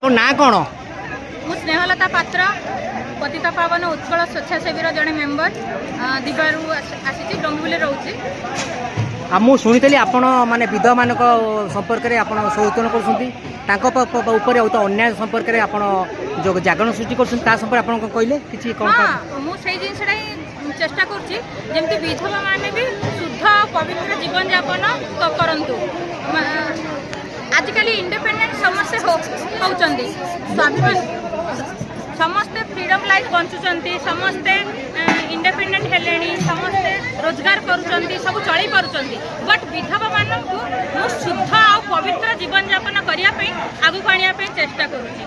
ना कौन मु स्नेहलता पात्र पतिता पावन उत्कल स्वेच्छासेवी जड़े मेम्बर दिबारू आसी डंबुले रोचे। मुझे शुणी आपण माने विधवा मान संपर्क में आप सचेतन कर अन्याय संपर्क में आप जागरण सृष्टि कर कहले कि मुझे जिनसा चेष्टा करमती विधवा माने भी शुद्ध पवित्र जीवन यापन करतु। आजिकल इंडिपेंडेंट समस्ते होती स्वाभिमान समस्ते फ्रीडम लाइफ बंचुंट समस्ते इंडिपेंडेंट हेले समस्ते रोजगार करुँच सब चल पार्टी बट विधवा मानक शुद्ध आ पवित्र जीवन यापन करने आगू आने चेष्टा करुँची।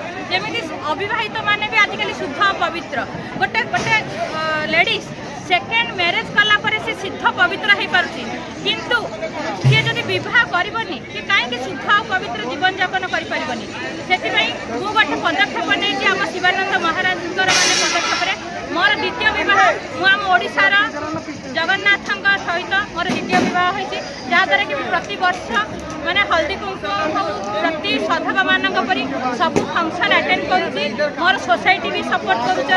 अविवाहित माने भी आजिकल शुद्ध आ पवित्र गोटे गोटे लेडीज सेकेंड मैरेज कला परे से सिद्ध पवित्र हो पार्टी किंतु सी जदि विवाह करनी कि कहीं शुद्ध आ पवित्र जीवन यापन करें से गोटे पदक्षेप नहीं आम शिवानंद महाराज माने पदक्षेप मोर द्वितीय बह आम ओडार जगन्नाथ सहित मोर द्वितीय बह होती जहाँद्वारा कि प्रति वर्ष माने हल्दी कुंकुम प्रति सधवा मान सब फंक्शन अटेंड करुँची। मोर सोसाइटी भी सपोर्ट करुँच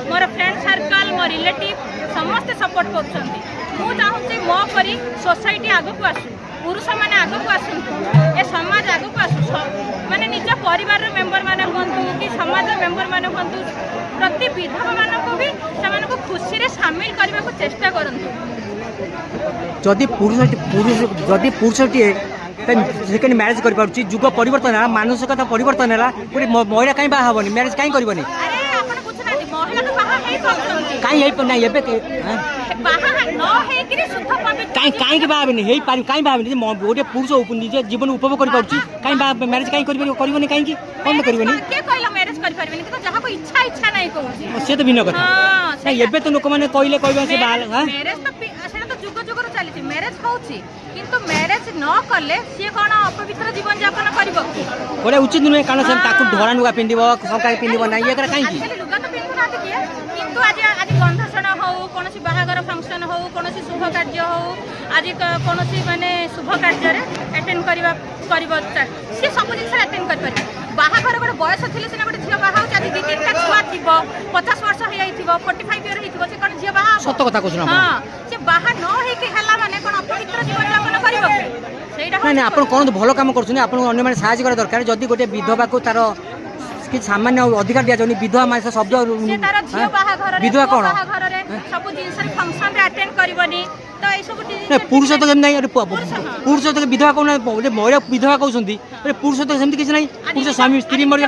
मोर फ्रेंड सर्कल मो रिलेटिव समस्ते सपोर्ट कर चाहूँगी मो परी सोसाइटी आगक आसू पुरुष मैंने आगक आसतु ए समाज आगक आसू माने निज परिवार मेम्बर मैंने हूँ कि समाज मेम्बर मैंने हूँ प्रति विधवा मानक भी से खुशी रे सामिल करने को चेष्टा करंतु। जदि पुरुषटीए सेकेंड मैरेज कर पारुछि जुग परिवर्तन है मानसिकता परिवर्तन है गोटे महिला कहीं बाहा हेनी मैरेज कहीं करनी कहीं बाहनी कहीं बाहनी गोटे पुरुष निजे जीवन उपभोग कर मैरेज कहीं करनी कहीं कौन करनी सी तो भिन्न कथा एबे तो लोक मैंने कहले जुग जुगर चली मैरेज किंतु मैरेज न कले सी कौन अपवित्र जीवन यापन कर गोटे उचित नुहे कारण धरा लुगा पिंध सका पिंध ना ये कहीं लुगा तो पिंधुना किंतु आज आज गंधषण हो कौन बाहागर फंक्शन हो कौन शुभ कार्य हो आज कौन माने शुभ कार्य अटेंड सी सब जिन अटेंड कर बाहागर गोटे बयस थी सीना गोटे झील बाहा आज दी तीन छुआ थी 50 वर्ष हो 45 इयर हो कौन झील बाहा सत कथा कहूँ हाँ सी बाहा न होला माने कौन अपवित्र जीवन यापन कर आप कौन भल कम कर साहय करा दरकार जदि गोटे विधवा को तार कि सामान्य अधिकार दिया जाऊनी विधवा मान शब्द विधवा कौन सब जिन फंक्शन अटेंड करबनी तो ए सब पुरुष तो नहीं पुरुष तो विधवा कौन महिला विधवा कहते पुरुष तो सेमती किसी ना पुरुष स्वामी स्त्री मर